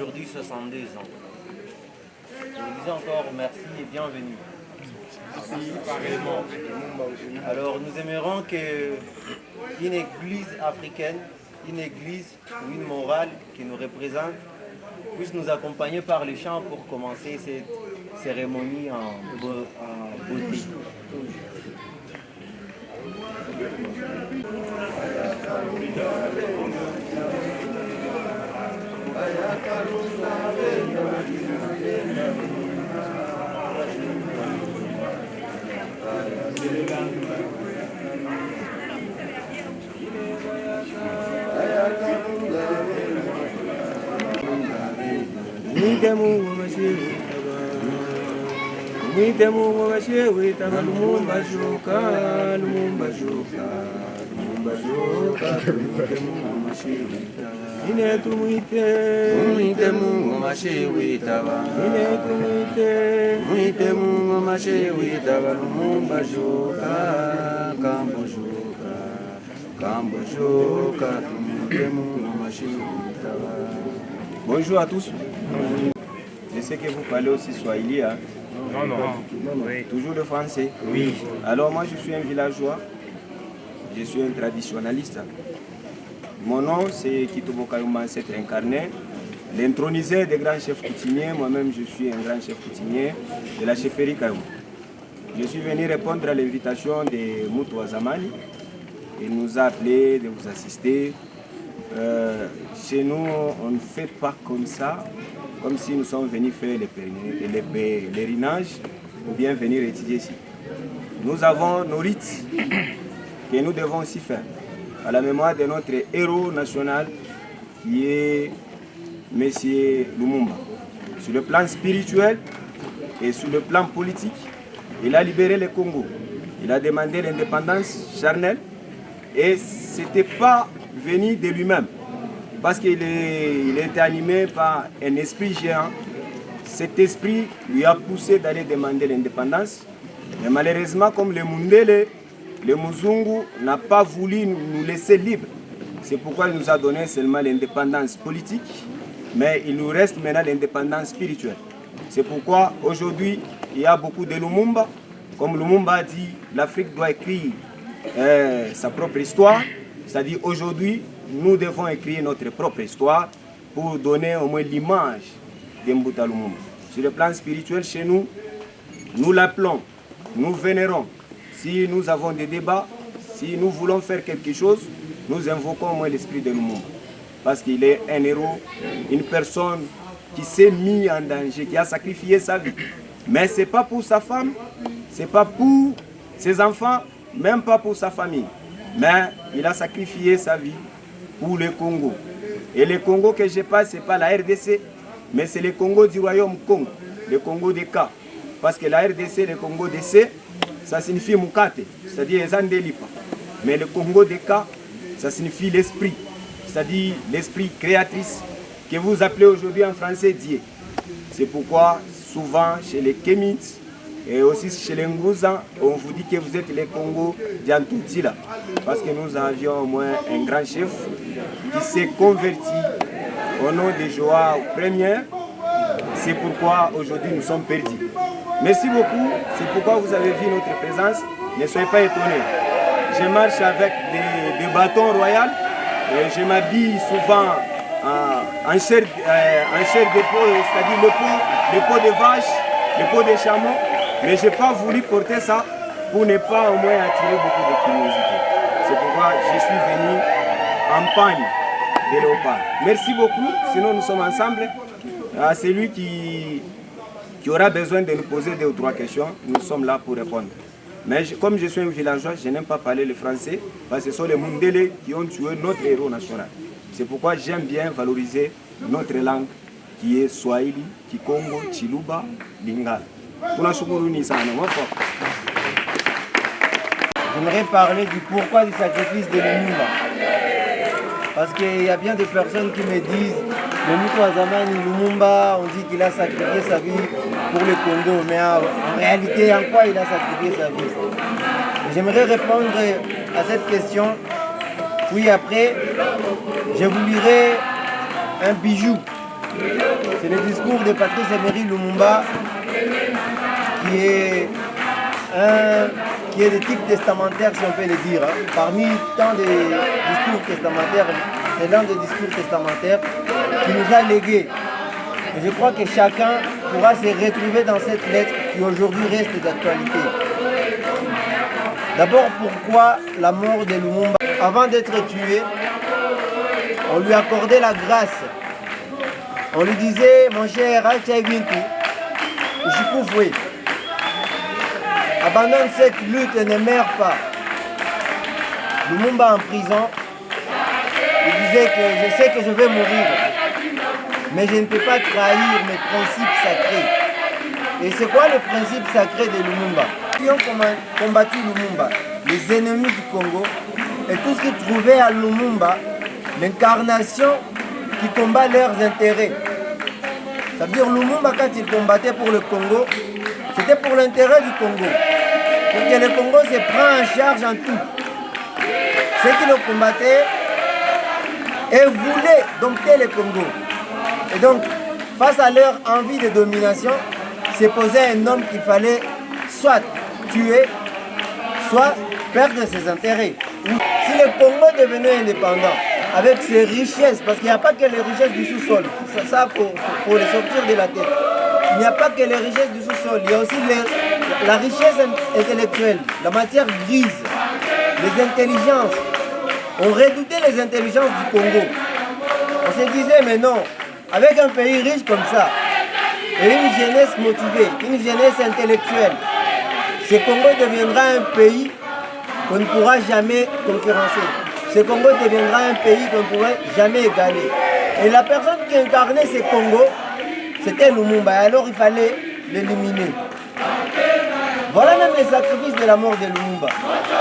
aujourd'hui 62 ans. Je vous dis encore merci et bienvenue. Merci, pareillement. Alors nous aimerons qu'une église africaine, une église ou une morale qui nous représente puisse nous accompagner par les chants pour commencer cette cérémonie en beauté. Mwite Mungu mashewe tanga Lumumba shuka, Lumumba shuka, Lumumba shuka, mwite Mungu mashewe tanga. Ine tumwite, mwite Mungu mashewe tanga. Ine tumwite, mwite Mungu mashewe tanga Lumumba shuka, kambo shuka, kambo shuka, mwite Mungu mashewe tanga. Bonjour à tous. Je sais que vous parlez aussi swahili, hein? Non. Oui. Toujours le français? Oui. Alors moi je suis un villageois, je suis un traditionnaliste. Mon nom c'est Kitobo Kayuma Ancêtre Incarné, l'intronisé des grands chefs coutumiers. Moi-même je suis un grand chef coutumier de la chefferie Kayuma. Je suis venu répondre à l'invitation de Moutou Azamani. Il nous a appelé de vous assister. Chez nous on ne fait pas comme ça, comme si nous sommes venus faire les pèlerinages ou bien venir étudier ici. Nous avons nos rites que nous devons aussi faire à la mémoire de notre héros national qui est M. Lumumba. Sur le plan spirituel et sur le plan politique, il a libéré le Congo. Il a demandé l'indépendance charnelle et ce n'était pas venu de lui-même. Parce qu'il était animé par un esprit géant. Cet esprit lui a poussé d'aller demander l'indépendance. Mais malheureusement, comme le Mundele, le Muzungu n'a pas voulu nous laisser libres. C'est pourquoi il nous a donné seulement l'indépendance politique, mais il nous reste maintenant l'indépendance spirituelle. C'est pourquoi aujourd'hui, il y a beaucoup de Lumumba. Comme Lumumba a dit, l'Afrique doit écrire sa propre histoire. C'est-à-dire aujourd'hui, nous devons écrire notre propre histoire pour donner au moins l'image d'Mbouta Lumumba. Sur le plan spirituel, chez nous, nous l'appelons, nous vénérons. Si nous avons des débats, si nous voulons faire quelque chose, nous invoquons au moins l'esprit de Lumumba. Parce qu'il est un héros, une personne qui s'est mis en danger, qui a sacrifié sa vie. Mais ce n'est pas pour sa femme, ce n'est pas pour ses enfants, même pas pour sa famille. Mais il a sacrifié sa vie pour le Congo. Et le Congo que je parle, ce n'est pas la RDC, mais c'est le Congo du royaume Congo, le Congo des cas. Parce que la RDC, le Congo DC, ça signifie Mukate, c'est-à-dire Ezandelipa. Mais le Congo des cas, ça signifie l'esprit, c'est-à-dire l'esprit créatrice, que vous appelez aujourd'hui en français Dieu. C'est pourquoi souvent chez les Kémites, et aussi chez les Ngouzans, on vous dit que vous êtes les Congo d'Antoutila. Parce que nous avions au moins un grand chef qui s'est converti au nom de Joao Ier. C'est pourquoi aujourd'hui nous sommes perdus. Merci beaucoup, c'est pourquoi vous avez vu notre présence. Ne soyez pas étonnés. Je marche avec des bâtons royaux. Et je m'habille souvent en chair de peau, c'est-à-dire le peau de vache, le peau de chameau. Mais je n'ai pas voulu porter ça pour ne pas au moins attirer beaucoup de curiosité. C'est pourquoi je suis venu en pagne de léopard. Merci beaucoup, sinon nous sommes ensemble. À celui qui aura besoin de nous poser 2 ou 3 questions, nous sommes là pour répondre. Mais comme je suis un villageois, je n'aime pas parler le français, parce que ce sont les Mundele qui ont tué notre héros national. C'est pourquoi j'aime bien valoriser notre langue qui est Swahili, Kikongo, Chiluba, Lingala. J'aimerais parler du pourquoi du sacrifice de Lumumba. Parce qu'il y a bien des personnes qui me disent le Moutou Azamani Lumumba, on dit qu'il a sacrifié sa vie pour le Congo. Mais en réalité, en quoi il a sacrifié sa vie? J'aimerais répondre à cette question. Puis après, je vous lirai un bijou C'est le discours de Patrice Emery Lumumba qui est de type testamentaire, si on peut le dire. Parmi tant de discours testamentaires, c'est l'un des discours testamentaires qui nous a légué. Et je crois que chacun pourra se retrouver dans cette lettre qui aujourd'hui reste d'actualité. D'abord, pourquoi la mort de Lumumba? Avant d'être tué, on lui accordait la grâce. On lui disait, mon cher, abandonne cette lutte et ne meurs pas. Lumumba en prison, il disait que je sais que je vais mourir, mais je ne peux pas trahir mes principes sacrés. Et c'est quoi le principe sacré de Lumumba? Qui ont combattu Lumumba, les ennemis du Congo, et tout ce qui trouvait à Lumumba l'incarnation qui combat leurs intérêts. Ça veut dire Lumumba, quand il combattait pour le Congo, c'était pour l'intérêt du Congo. Pour que le Congo se prenne en charge en tout. Ceux qui le combattaient et voulaient dompter le Congo. Et donc, face à leur envie de domination, s'est posé un homme qu'il fallait soit tuer, soit perdre ses intérêts. Si le Congo devenait indépendant, avec ses richesses, parce qu'il n'y a pas que les richesses du sous-sol, ça faut les sortir de la tête. Il n'y a pas que les richesses du sous-sol, il y a aussi la richesse intellectuelle, la matière grise, les intelligences. On redoutait les intelligences du Congo. On se disait, mais non, avec un pays riche comme ça, et une jeunesse motivée, une jeunesse intellectuelle, ce Congo deviendra un pays qu'on ne pourra jamais concurrencer. Ce Congo deviendra un pays qu'on ne pourra jamais égaler. Et la personne qui incarnait ce Congo, c'était Lumumba. Alors il fallait l'éliminer. Voilà même les sacrifices de la mort de Lumumba.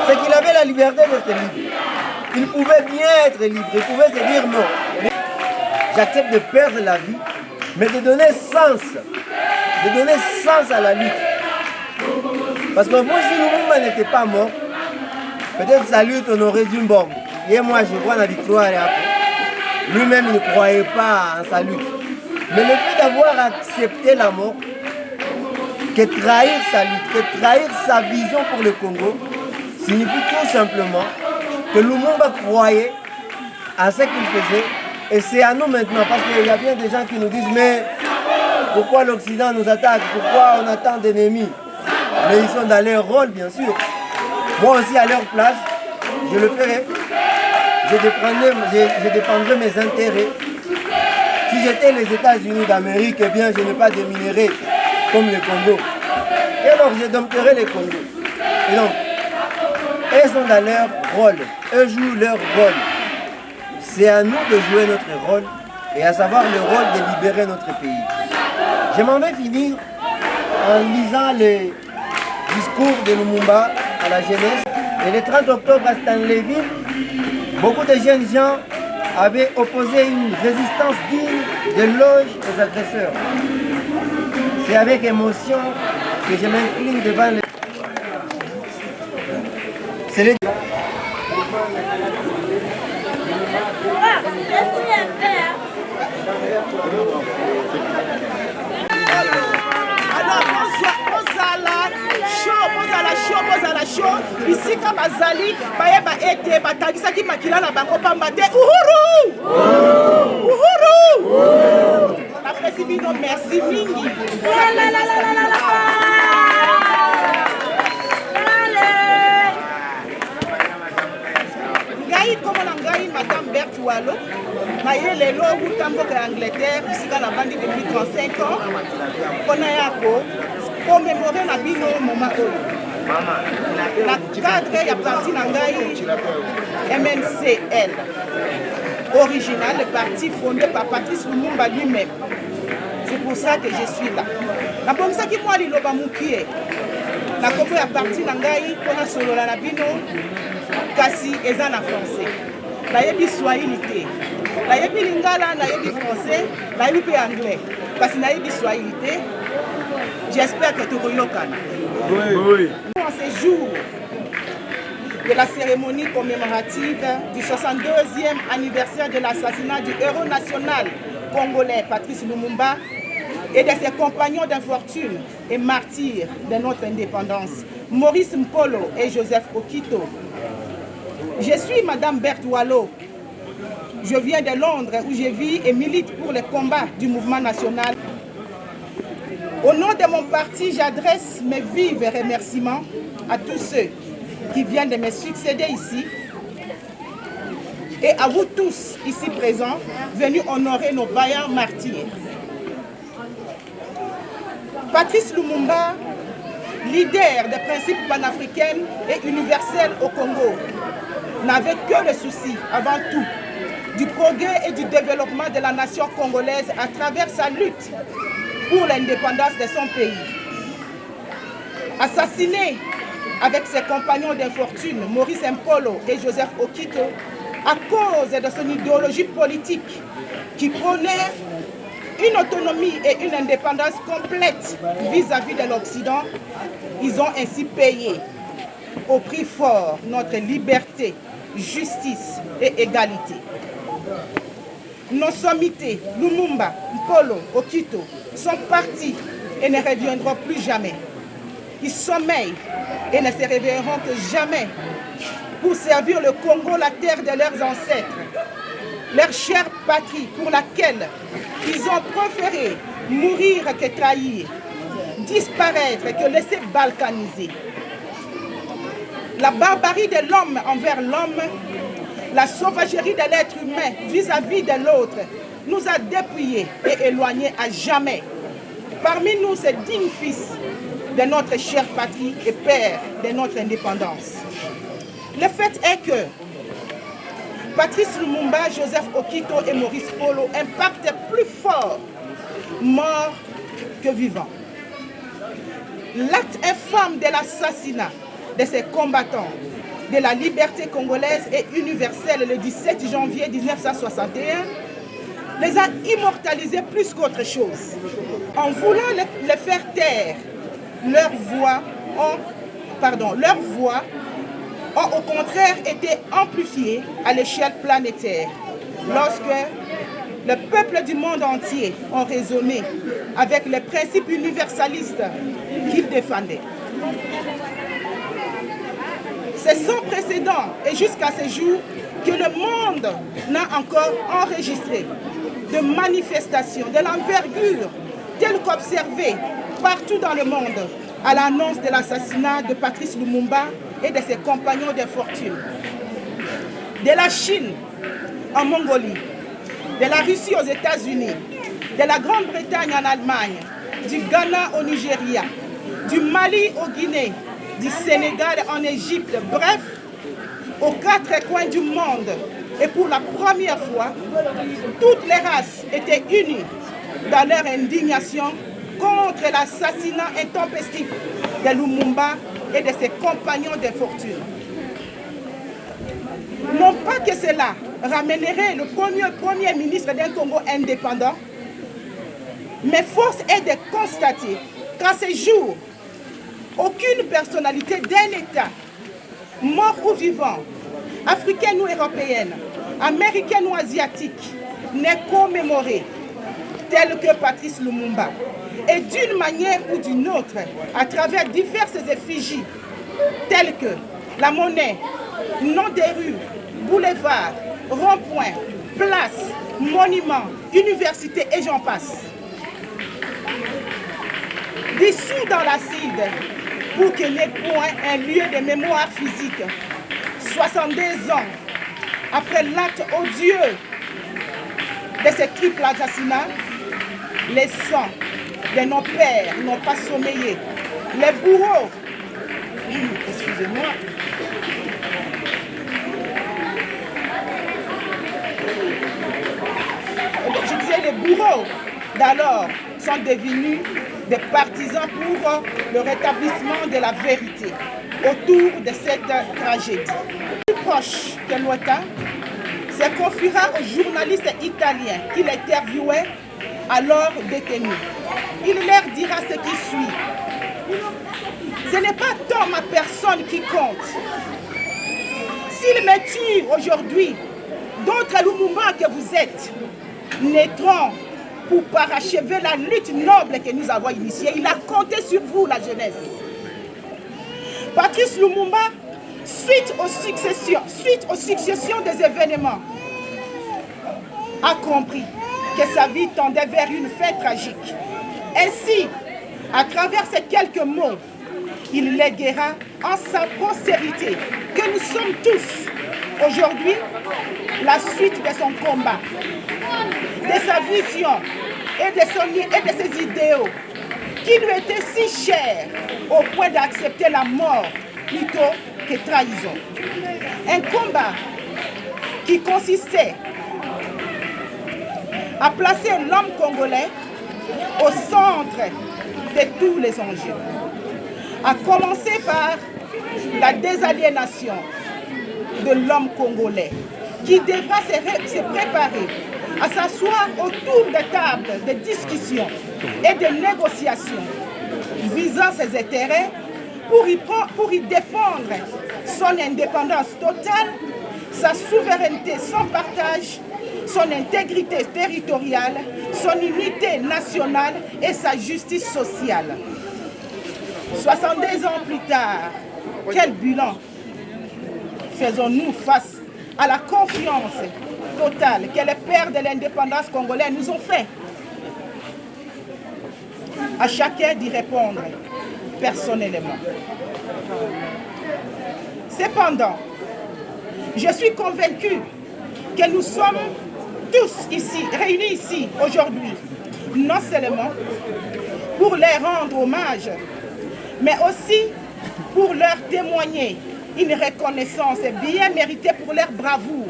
C'est qu'il avait la liberté d'être libre. Il pouvait bien être libre. Il pouvait se dire non. J'accepte de perdre la vie, mais de donner sens à la lutte. Parce que moi, si Lumumba n'était pas mort, peut-être sa lutte, on aurait dû bombe. Et moi, je vois la victoire. Lui-même, il ne croyait pas en sa lutte. Mais le fait d'avoir accepté la mort, que trahir sa lutte, que trahir sa vision pour le Congo, signifie tout simplement que Lumumba croyait à ce qu'il faisait. Et c'est à nous maintenant, parce qu'il y a bien des gens qui nous disent, mais pourquoi l'Occident nous attaque? Pourquoi on a tant d'ennemis? Mais ils sont dans leur rôle, bien sûr. Moi aussi, à leur place, je le ferai. Je défendrai mes intérêts. Si j'étais les États-Unis d'Amérique, eh bien, je n'ai pas de minerais comme le Congo. Et alors, je dompterai les Congo. Et donc, elles sont dans leur rôle. Eux jouent leur rôle. C'est à nous de jouer notre rôle, et à savoir le rôle de libérer notre pays. Je m'en vais finir en lisant les discours de Lumumba à la jeunesse. Et le 30 octobre à Stanleyville, beaucoup de jeunes gens avaient opposé une résistance digne de l'éloge aux agresseurs. C'est avec émotion que je m'incline devant les... C'est les... bozala show bisika bazali bayeba ete batangisaki makila na bango pamba te uhuru napesi bino merci mingi. ngai komona ngai madame Berthe Walo naye lelo okuta mboka ya Angleterre bisika na bandi depuis 35 ans mpona yako komémorer na bino moma oyo la cadre ya parti na ngai MNCL original, le parti fondé par Patrice Lumumba lui-même. C'est pour ça que je suis là. Na bonisa ki moi liloba mukie na kombo ya parti na ngai pona solola na bino kasi eza na français. Nayebi swahili te. Nayebi lingala, nayebi français, nayebi pe anglais. Kasi nayebi swahili te. J'espère que tu reyokan. Oui. En ces jours de la cérémonie commémorative du 62e anniversaire de l'assassinat du héros national Congolais Patrice Lumumba et de ses compagnons d'infortune et martyrs de notre indépendance, Maurice Mpolo et Joseph Okito. Je suis Madame Berthe Walo. Je viens de Londres où je vis et milite pour les combats du mouvement national. Au nom de mon parti, j'adresse mes vifs remerciements à tous ceux qui viennent de me succéder ici et à vous tous ici présents, venus honorer nos vaillants martyrs. Patrice Lumumba, leader des principes panafricains et universels au Congo, n'avait que le souci, avant tout, du progrès et du développement de la nation congolaise à travers sa lutte pour l'indépendance de son pays. Assassiné avec ses compagnons d'infortune, Maurice Mpolo et Joseph Okito, à cause de son idéologie politique qui prônait une autonomie et une indépendance complète vis-à-vis de l'Occident, ils ont ainsi payé au prix fort notre liberté, justice et égalité. Nos sommités, Lumumba, Mpolo, Okito, sont partis et ne reviendront plus jamais. Ils sommeillent et ne se réveilleront que jamais pour servir le Congo, la terre de leurs ancêtres, leur chère patrie pour laquelle ils ont préféré mourir que trahir, disparaître que laisser balkaniser. La barbarie de l'homme envers l'homme, la sauvagerie de l'être humain vis-à-vis de l'autre nous a dépouillés et éloignés à jamais. Parmi nous, ces dignes fils de notre chère patrie et père de notre indépendance. Le fait est que Patrice Lumumba, Joseph Okito et Maurice Polo impactent plus fort morts que vivants. L'acte infâme de l'assassinat de ces combattants de la liberté congolaise et universelle le 17 janvier 1961 les a immortalisés plus qu'autre chose. En voulant les faire taire, leurs voix ont au contraire été amplifiées à l'échelle planétaire lorsque le peuple du monde entier ont résonné avec les principes universalistes qu'ils défendaient. C'est sans précédent et jusqu'à ce jour que le monde n'a encore enregistré de manifestations de l'envergure telle qu'observée partout dans le monde à l'annonce de l'assassinat de Patrice Lumumba et de ses compagnons d'infortune. De la Chine en Mongolie, de la Russie aux États-Unis, de la Grande-Bretagne en Allemagne, du Ghana au Nigeria, du Mali au Guinée, du Sénégal en Égypte, bref, aux quatre coins du monde. Et pour la première fois, toutes les races étaient unies dans leur indignation contre l'assassinat intempestif de Lumumba et de ses compagnons d'infortune. Non pas que cela ramènerait le premier ministre d'un Congo indépendant, mais force est de constater qu'à ce jour, aucune personnalité d'un État, mort ou vivant, africaine ou européenne, américaine ou asiatique, n'est commémorée tel que Patrice Lumumba. Et d'une manière ou d'une autre, à travers diverses effigies, telles que la monnaie, nom des rues, boulevards, ronds-points, places, monuments, universités et j'en passe. Dissous dans l'acide, pour qu'il n'ait point un lieu de mémoire physique, 62 ans après l'acte odieux de ce triple assassinat, les sangs de nos pères n'ont pas sommeillé. Les bourreaux, excusez-moi, je disais les bourreaux d'alors sont devenus des partisans pour le rétablissement de la vérité autour de cette tragédie. Plus proche que lointain, se confiera au journaliste italien qui l'interviewait alors détenu. Il leur dira ce qui suit. Ce n'est pas tant ma personne qui compte. S'il me tue aujourd'hui, d'autres Lumumba que vous êtes, naîtront pour parachever la lutte noble que nous avons initiée. Il a compté sur vous, la jeunesse. Patrice Lumumba, suite aux successions des événements, a compris que sa vie tendait vers une fin tragique. Ainsi, à travers ces quelques mots, il léguera en sa postérité que nous sommes tous aujourd'hui la suite de son combat, de sa vision et de ses idéaux qui lui étaient si chers au point d'accepter la mort plutôt que trahison. Un combat qui consistait à placer l'homme congolais au centre de tous les enjeux, à commencer par la désaliénation de l'homme congolais qui devra se préparer à s'asseoir autour de tables de discussion et de négociations visant ses intérêts pour y défendre son indépendance totale, sa souveraineté sans partage, son intégrité territoriale, son unité nationale et sa justice sociale. 62 ans plus tard, quel bilan faisons-nous face à la confiance totale que les pères de l'indépendance congolaise nous ont fait? À chacun d'y répondre personnellement. Cependant, je suis convaincu que nous sommes tous ici, réunis ici aujourd'hui, non seulement pour leur rendre hommage, mais aussi pour leur témoigner une reconnaissance bien méritée pour leur bravoure.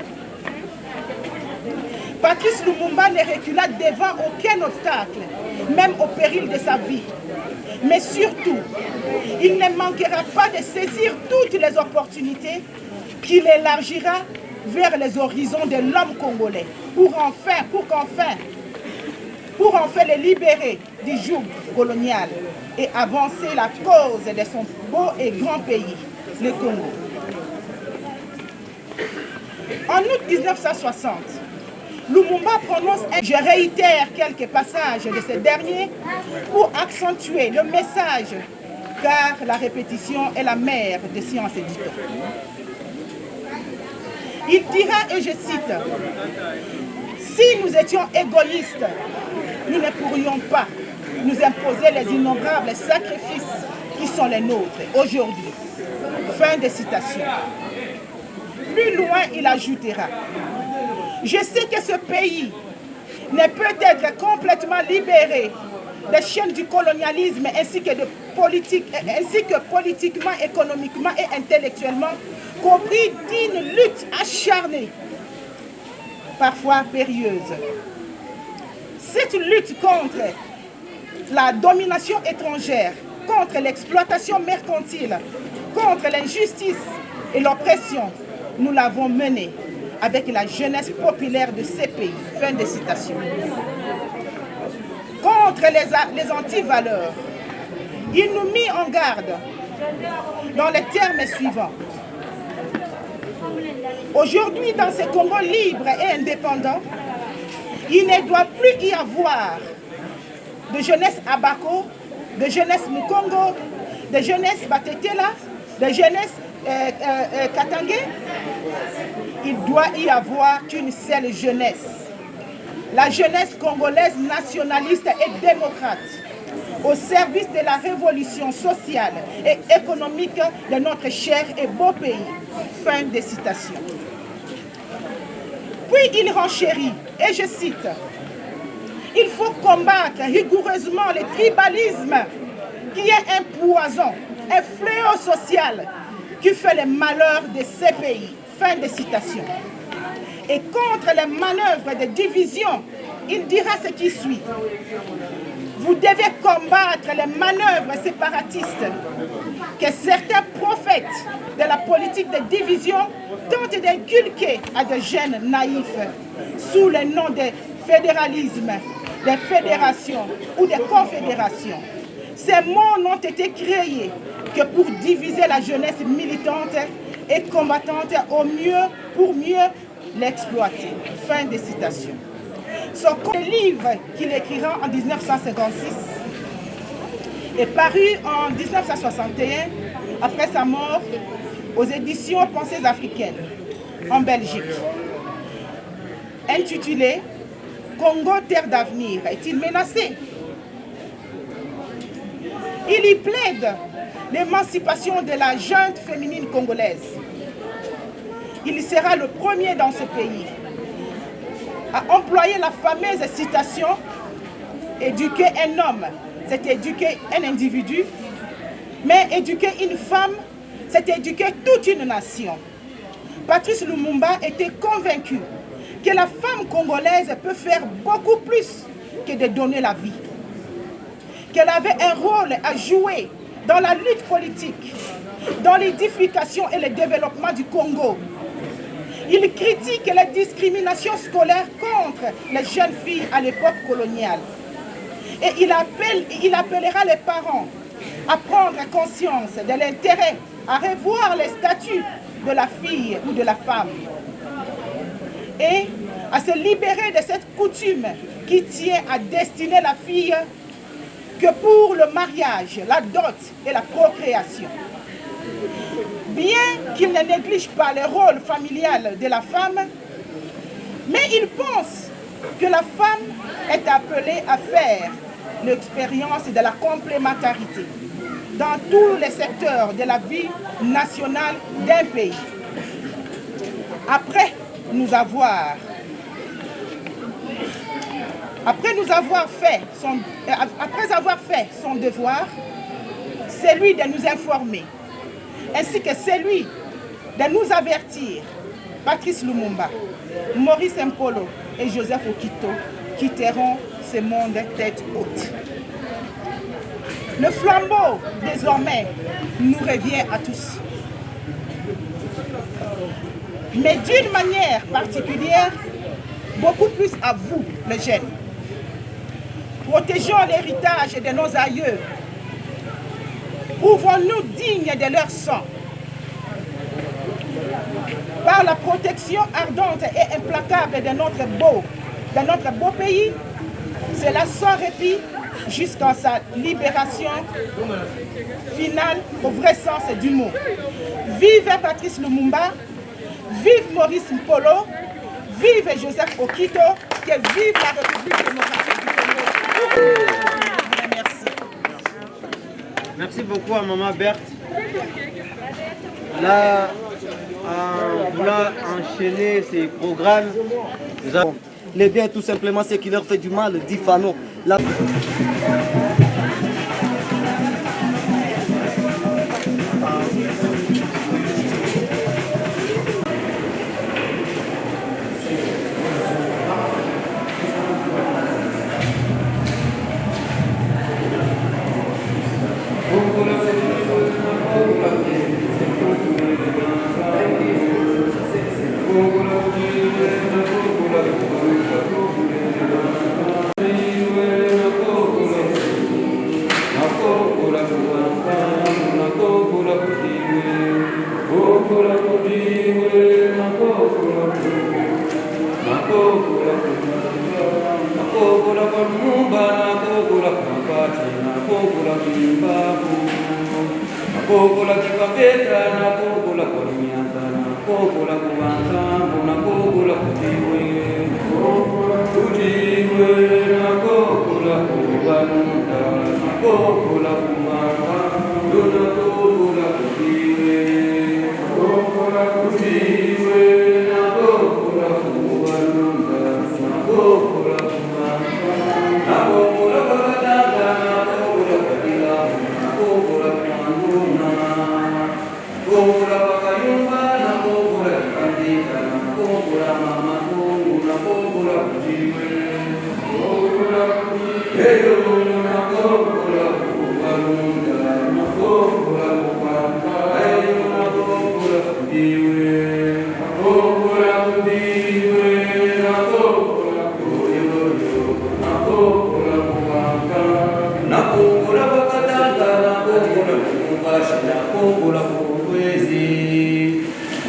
Patrice Lumumba ne recula devant aucun obstacle, même au péril de sa vie. Mais surtout, il ne manquera pas de saisir toutes les opportunités qu'il élargira vers les horizons de l'homme congolais pour enfin les libérer du joug colonial et avancer la cause de son beau et grand pays, le Congo. En août 1960, Lumumba prononce je réitère quelques passages de ce dernier pour accentuer le message, car la répétition est la mère des sciences et du temps. Il dira, et je cite, « Si nous étions égoïstes, nous ne pourrions pas nous imposer les innombrables sacrifices qui sont les nôtres aujourd'hui. » Fin de citation. Plus loin, il ajoutera, « Je sais que ce pays ne peut être complètement libéré des chaînes du colonialisme ainsi que politiquement, économiquement et intellectuellement qu'au prix d'une lutte acharnée, parfois périlleuse. Cette lutte contre la domination étrangère, contre l'exploitation mercantile, contre l'injustice et l'oppression, nous l'avons menée avec la jeunesse populaire de ces pays. Fin de citation. Contre les antivaleurs, il nous mit en garde dans les termes suivants. Aujourd'hui, dans ce Congo libre et indépendant, il ne doit plus y avoir de jeunesse Abako, de jeunesse Mukongo, de jeunesse Batetela, de jeunesse Katangé. Il doit y avoir une seule jeunesse. La jeunesse congolaise nationaliste et démocrate, au service de la révolution sociale et économique de notre cher et beau pays. Fin de citation. Puis il renchérit, et je cite, « Il faut combattre rigoureusement le tribalisme qui est un poison, un fléau social qui fait le malheur de ces pays. » Fin de citation. Et contre les manœuvres de division, il dira ce qui suit. Vous devez combattre les manœuvres séparatistes que certains prophètes de la politique de division tentent d'inculquer à des jeunes naïfs sous le nom de fédéralisme, de fédération ou de confédération. Ces mots n'ont été créés que pour diviser la jeunesse militante et combattante au mieux pour mieux l'exploiter. Fin de citation. Son livre qu'il écrira en 1956 est paru en 1961 après sa mort aux éditions Pensées africaines en Belgique. Intitulé Congo, terre d'avenir, est-il menacé? Il y plaide l'émancipation de la junte féminine congolaise. Il sera le premier dans ce pays à employer la fameuse citation « Éduquer un homme, c'est éduquer un individu, mais éduquer une femme, c'est éduquer toute une nation. » Patrice Lumumba était convaincu que la femme congolaise peut faire beaucoup plus que de donner la vie. Qu'elle avait un rôle à jouer dans la lutte politique, dans l'édification et le développement du Congo. Il critique les discriminations scolaires contre les jeunes filles à l'époque coloniale. Et il appellera les parents à prendre conscience de l'intérêt à revoir les statuts de la fille ou de la femme et à se libérer de cette coutume qui tient à destiner la fille que pour le mariage, la dot et la procréation. Bien qu'il ne néglige pas le rôle familial de la femme, mais il pense que la femme est appelée à faire l'expérience de la complémentarité dans tous les secteurs de la vie nationale d'un pays. Après avoir fait son devoir, c'est lui de nous informer, ainsi que celui de nous avertir. Patrice Lumumba, Maurice Mpolo et Joseph Okito quitteront ce monde tête haute. Le flambeau, désormais, nous revient à tous. Mais d'une manière particulière, beaucoup plus à vous, les jeunes. Protégeons l'héritage de nos aïeux. Prouvons-nous dignes de leur sang. Par la protection ardente et implacable de notre beau pays, cela sans répit jusqu'à sa libération finale au vrai sens du mot. Vive Patrice Lumumba, vive Maurice Mpolo, vive Joseph Okito, que vive la République démocratique du Congo. Merci. Merci beaucoup à Maman Berthe. Là, en voulant enchaîner ces programmes, nous avons les biens tout simplement ce qui leur fait du mal, dit Fanon.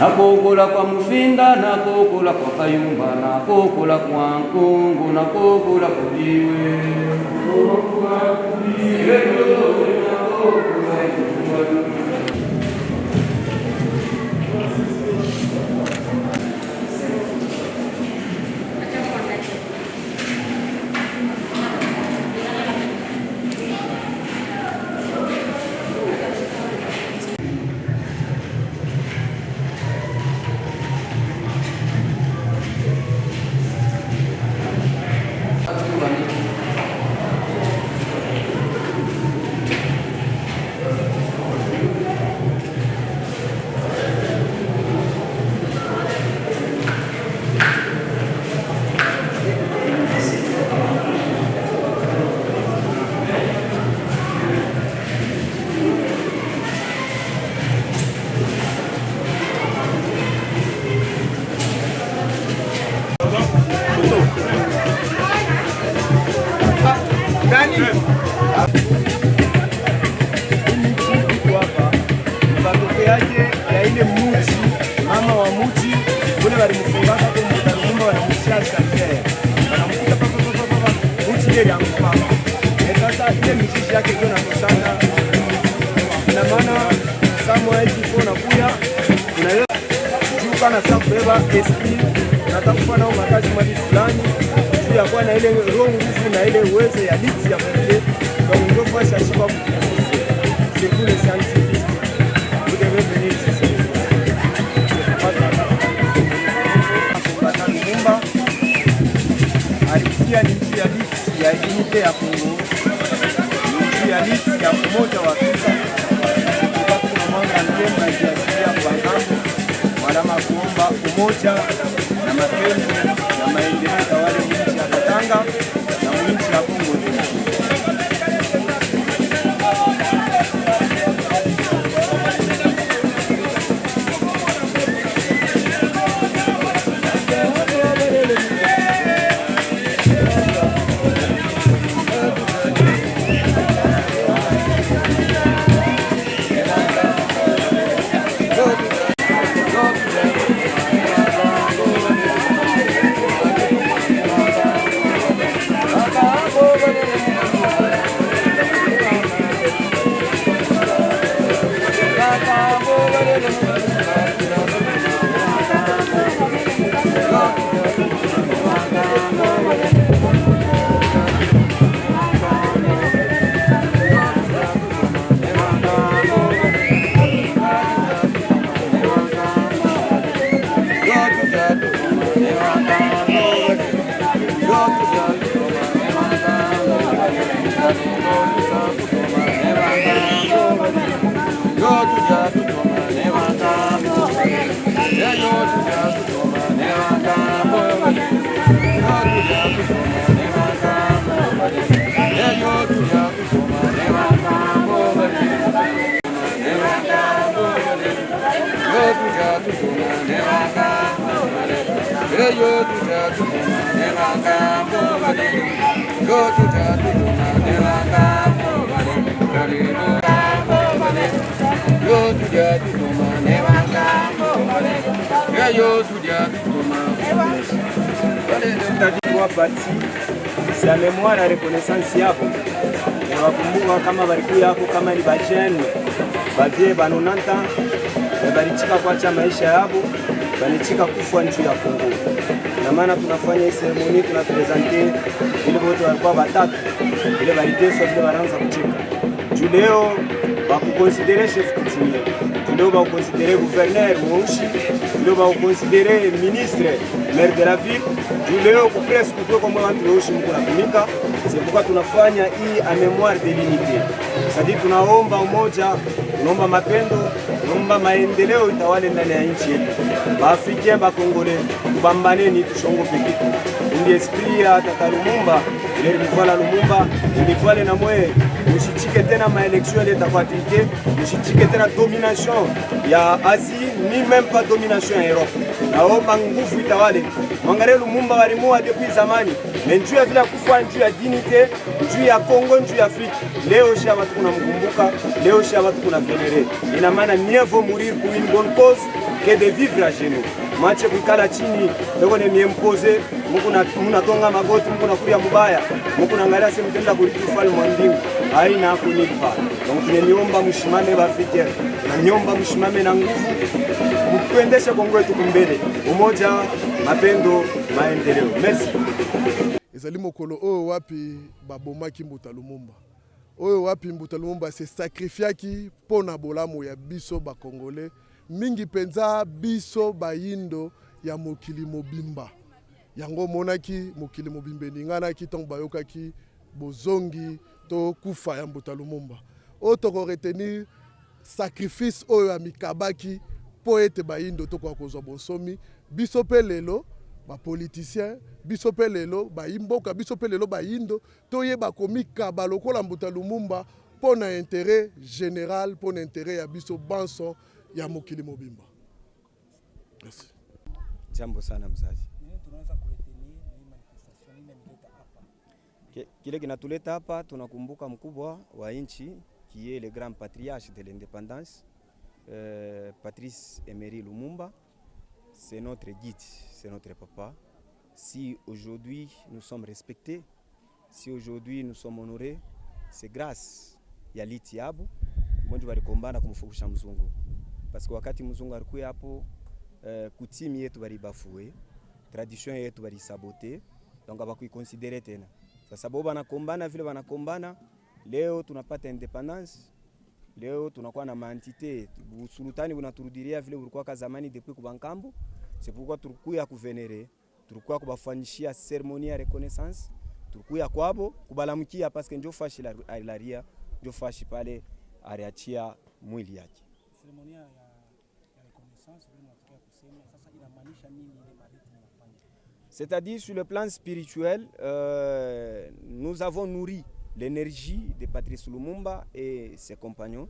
nakokola kwa Mufinda, nakokola kwa Kayumba, nakokola kwa Nkungu, nakokola kwa Diwe. la mémoire na reconnaissance yako wakumbuka kama walikuwa yako kama ni bajeni bavie banonanta balichika kuacha maisha yabo balichika kufa nchi ya Kongo. Na maana tunafanya hii ceremony tunapresente ile wote walikuwa batatu ile baliteswa ile baranza kucheka juu leo bakukonsidere chef coutumier, leo bakukonsidere gouverneur Mouchi, leo bakukonsidere ministre maire de la ville, leo kupresse kutoka kwa watu Mouchi mko natumika. C'est pourquoi tunafanya hii a mémoire de l'unité. C'est-à-dire tunaomba umoja, tunaomba mapendo, tunaomba maendeleo itawale ndani ya nchi yetu. Baafrika bakongole tubambaneni tushongope kitu. Ndi esprit ya Tata Lumumba, ile Mvala Lumumba, ndivale na mwe usichike tena maelection ile takwatike, usichike tena domination ya Asie ni même pas domination ya Europe. Naomba nguvu itawale. Mwangalie Lumumba walimua depuis zamani, mais njuu ya vile kufa njuu ya dignité, njuu ya Kongo, njuu ya Afrika. Leo sha watu kunamkumbuka, leo sha watu kuna venere. Ina maana mieux vaut mourir pour une bonne cause que de vivre à genoux. Mwache kuikala chini leo ni miempoze mnatonga magoti mnakulia mbaya mnaangalia sema mtenda kuliti ufalme wa mbingu haina kunipa. Donc tunaniomba mshimame Baafrika na nyomba mshimame na nguvu mtuendeshe Kongo yetu mbele, umoja, mapendo, maendeleo. Merci. Ezali mokolo oyo wapi babomaki Mbuta Lumumba. Oyo wapi Mbuta Lumumba se sacrifiaki pona bolamu ya biso ba Congolais mingi penza biso bayindo ya mokili mobimba. Yango monaki mokili mobimba ninganaki tong bayokaki bozongi to kufa ya Mbuta Lumumba. Oyo toko retenir sacrifice oyo ya mikabaki po ete bayindo to kwa kozwa bonsomi biso pe lelo ba politicien biso pe lelo ba imboka biso pe lelo ba yindo to yeba komika ba lokola Mbuta Lumumba pona intérêt général pona intérêt ya biso banso ya mokili mobimba. Merci. Jambo sana mzazi. Kile kinatuleta hapa tunakumbuka mkubwa wa nchi qui est le grand patriarche de l'indépendance, Patrice Emery Lumumba. C'est notre guide, c'est notre papa. Si aujourd'hui nous sommes respectés, si aujourd'hui nous sommes honorés, c'est grâce ya Litiabu mmoja walikombana kumfukisha mzungu. Parce que wakati mzungu alikuwa hapo, kutimi yetu balibafue, tradition yetu balisabote, donc abakuiconsidere tena. Sasa bo banakombana vile banakombana, leo tunapata independence. Leo tunakuwa na maentité, usultani unaturudilia vile ulikuwa ka zamani depuis kubankambu. C'est pourquoi tulikuya kuvenere, tulikuya kubafanyishia cérémonie ya reconnaissance, tulikuya kwabo kubalamkia parce que ndio fashi la ilaria, ndio fashi pale ariachia mwili yake. Cérémonie ya reconnaissance vile tunataka kusema sasa inamaanisha nini ile malipo tunafanya? C'est-à-dire sur le plan spirituel, nous avons nourri l'énergie de Patrice Lumumba et ses compagnons.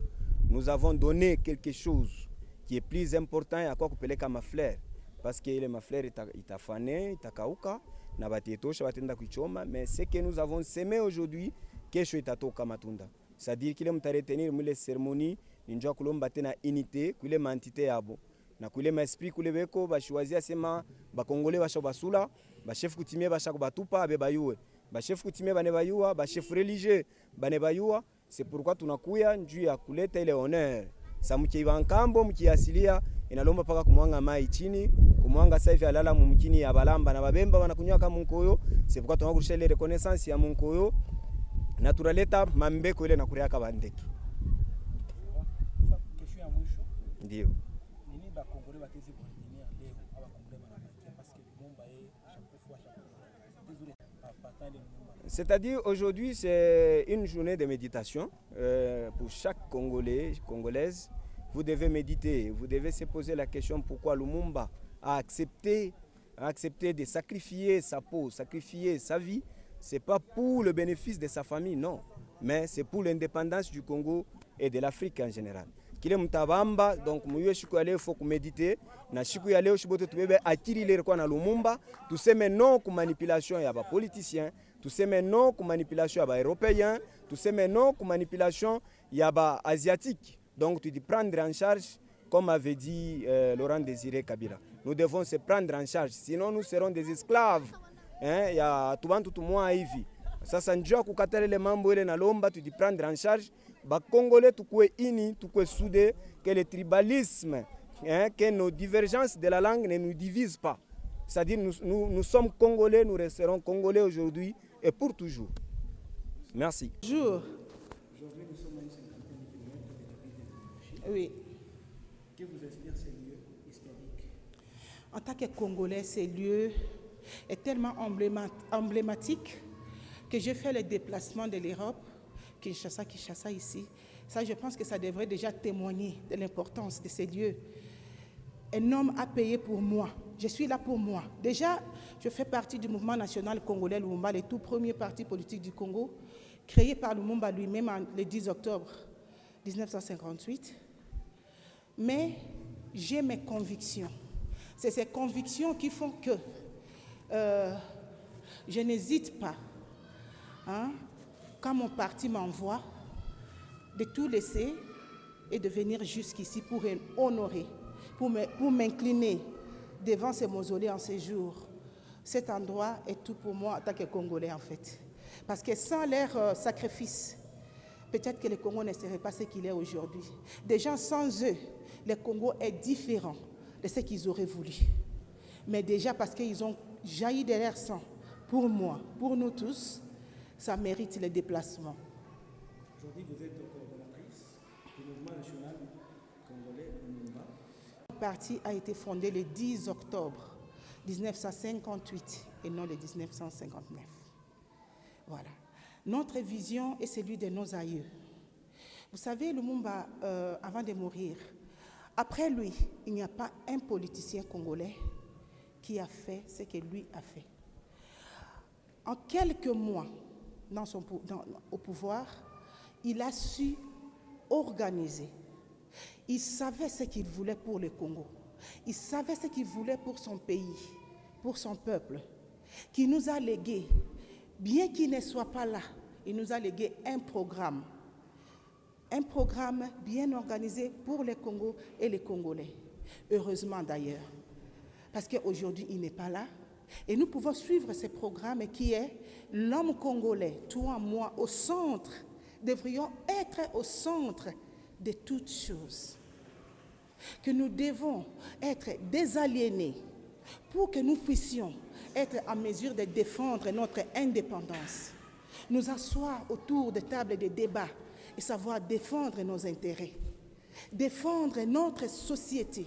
Nous avons donné quelque chose qui est plus important à quoi kupeleka mafleur, parce que les mafleur itafane itakauka na batietosha batenda kuichoma, mais ce que nous avons semé aujourd'hui kesho itatoka matunda. C'est-à-dire qu'il est retenir mule cérémonie ninjua kulomba tena unité kule mantité yabo na kule maesprit kule beko bashwazia sema ba Congolais basha basula ba chef coutumier basha kubatupa abe bayue ba chef coutumier bane bayua ba chef religieux bane bayua. C'est pourquoi tunakuya njuu ya kuleta ile honneur sa mkiiba nkambo mkiasilia inalomba paka kumwanga mai chini kumwanga saifi alala mumkini ya balamba na babemba wanakunywa kama munkoyo. C'est pourquoi tunakurusha ile reconnaissance ya munkoyo na turaleta mambeko ile na kuriaka bandeki. Kesho ya mwisho ndio nini ba Congolais batezi kuretenir leo aba Congolais banabakia parce que Lumumba chaque fois c'est-à-dire aujourd'hui c'est une journée de méditation pour chaque Congolais, Congolaise. Vous devez méditer, vous devez se poser la question pourquoi Lumumba a accepté de sacrifier sa peau, sacrifier sa vie. C'est pas pour le bénéfice de sa famille, non, mais c'est pour l'indépendance du Congo et de l'Afrique en général. Kile mtabamba, donc muye shiku ya leo faut méditer na shiku ya leo shibote tubebe akili ile kwa na Lumumba, tuseme non ku manipulation ya ba politiciens, tuseme non ku manipulation ya ba européens, tuseme non ku manipulation ya ba asiatiques. Donc tu dis prendre en charge comme avait dit Laurent Désiré Kabila. Nous devons se prendre en charge, sinon nous serons des esclaves. Ya tubantu tumwa hivi. Sasa njoo kukatale le mambo ile na lomba tu di prendre en charge ba Congolais tukue ini tukue soudés, que le tribalisme que nos divergences de la langue ne nous divisent pas. C'est-à-dire nous sommes Congolais, nous resterons Congolais aujourd'hui et pour toujours. Merci. Bonjour. Oui. Que vous inspire ces lieux historiques? En tant que Congolais, ces lieux est tellement emblématique que je fais le déplacement de l'Europe, Kinshasa ici. Ça, je pense que ça devrait déjà témoigner de l'importance de ces lieux. Un homme a payé pour moi. Je suis là pour moi. Déjà, je fais partie du mouvement national congolais Lumumba, le tout premier parti politique du Congo, créé par Lumumba lui-même le 10 octobre 1958. Mais j'ai mes convictions. C'est ces convictions qui font que je n'hésite pas, quand mon parti m'envoie, de tout laisser et de venir jusqu'ici pour honorer pour m'incliner devant ce mausolée en ces jours. Cet endroit est tout pour moi en tant que Congolais en fait. Parce que sans leur sacrifice, peut-être que le Congo ne serait pas ce qu'il est aujourd'hui. Déjà sans eux, le Congo est différent de ce qu'ils auraient voulu. Mais déjà parce qu'ils ont jailli de leur sang, pour moi, pour nous tous, ça mérite le déplacement. Aujourd'hui, vous êtes coordonnatrice du mouvement national congolais Lumumba. Le parti a été fondé le 10 octobre 1958 et non le 1959. Voilà. Notre vision est celle de nos aïeux. Vous savez, Lumumba, avant de mourir, après lui, il n'y a pas un politicien congolais qui a fait ce que lui a fait. En quelques mois au pouvoir, il a su organiser. Il savait ce qu'il voulait pour le Congo. Il savait ce qu'il voulait pour son pays, pour son peuple, qui nous a légué, bien qu'il ne soit pas là, il nous a légué un programme bien organisé pour le Congo et les Congolais. Heureusement d'ailleurs, parce qu'aujourd'hui il n'est pas là. Et nous pouvons suivre ce programme qui est l'homme congolais, toi, moi, au centre. Devrions être au centre de toutes choses. Que nous devons être désaliénés pour que nous puissions être en mesure de défendre notre indépendance. Nous asseoir autour de tables de débat et savoir défendre nos intérêts. Défendre notre société.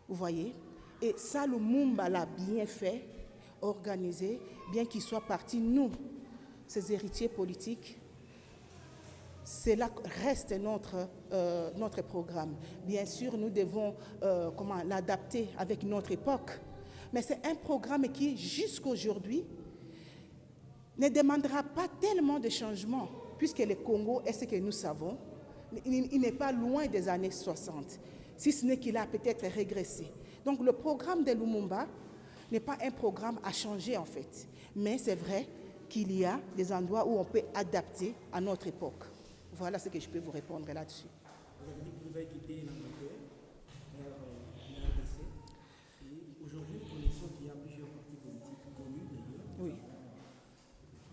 Vous voyez ? Et ça, Lumumba l'a bien fait, organisé, bien qu'il soit parti, nous, ses héritiers politiques. Cela reste notre programme. Bien sûr, nous devons l'adapter avec notre époque. Mais c'est un programme qui, jusqu'aujourd'hui, ne demandera pas tellement de changements, puisque le Congo est ce que nous savons. Il n'est pas loin des années 60, si ce n'est qu'il a peut-être régressé. Donc le programme de Lumumba n'est pas un programme à changer en fait. Mais c'est vrai qu'il y a des endroits où on peut adapter à notre époque. Voilà ce que je peux vous répondre là-dessus. Vous avez dit que vous avez quitté l'Angleterre vers l'RDC. Et aujourd'hui, nous connaissons qu'il y a plusieurs partis politiques connus d'ailleurs. Oui.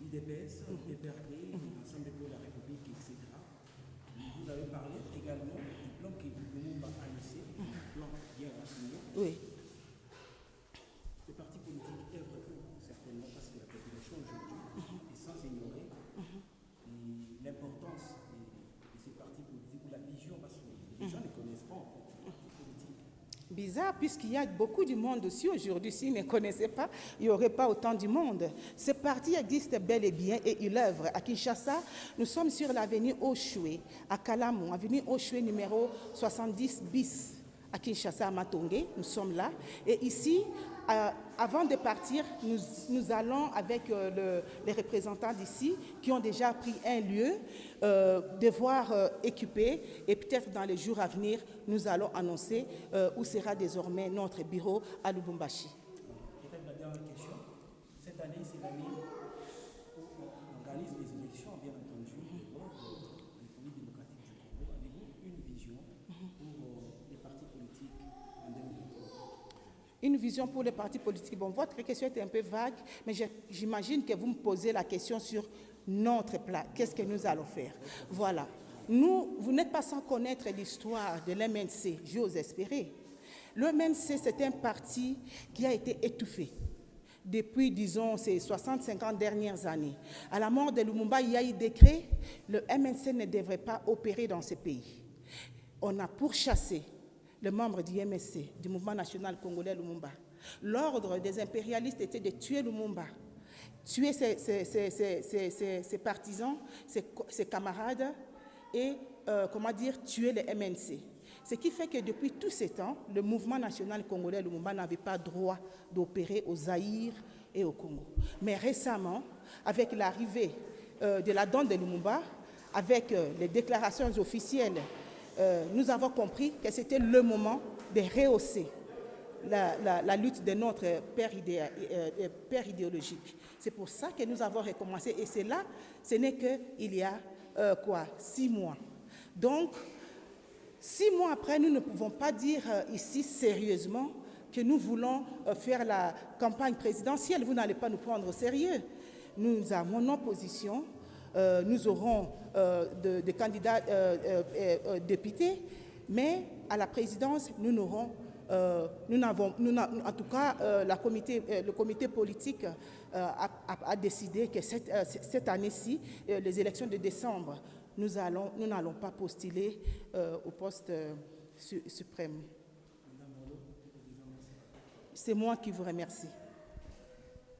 l'IDPS, PPRD, l'Assemblée pour la République, etc. Vous avez parlé également du plan que Lumumba a laissé, du plan bien assigné. Oui. Les partis politiques œuvrent certainement parce que la population aujourd'hui est sans ignorer l'importance de ces partis politiques ou la vision, parce que les gens ne connaissent pas en fait ces partis politiques. Bizarre, puisqu'il y a beaucoup de monde aussi aujourd'hui. S'ils ne connaissaient pas, il n'y aurait pas autant de monde. Ce parti existe bel et bien et il œuvre. À Kinshasa, nous sommes sur l'avenue Oshwe, à Kalamu, avenue Oshwe numéro 70 bis. À Kinshasa, à Matongé, nous sommes là. Et ici, avant de partir, nous allons avec les représentants d'ici qui ont déjà pris un lieu, devoir équiper, et peut-être dans les jours à venir, nous allons annoncer où sera désormais notre bureau à Lubumbashi. Peut-être la dernière question. Cette année, c'est l'année où on organise les élections, bien entendu, pour la République démocratique du Congo. Avez-vous une vision pour les partis politiques en 2023? Une vision pour les partis politiques. Bon, votre question était un peu vague, mais j'imagine que vous me posez la question sur notre plan. Qu'est-ce que nous allons faire? Voilà. Vous n'êtes pas sans connaître l'histoire de l'MNC, j'ose espérer. Le MNC, c'est un parti qui a été étouffé depuis, disons, ces 60-50 dernières années. À la mort de Lumumba, il y a eu décret, le MNC ne devrait pas opérer dans ce pays. On a pourchassé le membre du MSC, du Mouvement national congolais Lumumba. L'ordre des impérialistes était de tuer Lumumba, tuer ses partisans, ses camarades et, tuer le MNC. Ce qui fait que depuis tous ces temps, le Mouvement national congolais Lumumba n'avait pas droit d'opérer au Zaïre et au Congo. Mais récemment, avec l'arrivée de la donne de Lumumba, avec les déclarations officielles, nous avons compris que c'était le moment de rehausser la lutte de notre père idéologique. C'est pour ça que nous avons recommencé. Et c'est là, ce n'est qu'il y a 6 mois. Donc, 6 mois après, nous ne pouvons pas dire ici sérieusement que nous voulons faire la campagne présidentielle. Vous n'allez pas nous prendre au sérieux. Nous avons nos positions. Nous aurons des candidats députés, mais à la présidence, en tout cas, le comité politique a décidé que cette année-ci, les élections de décembre, nous n'allons pas postuler au poste suprême. C'est moi qui vous remercie.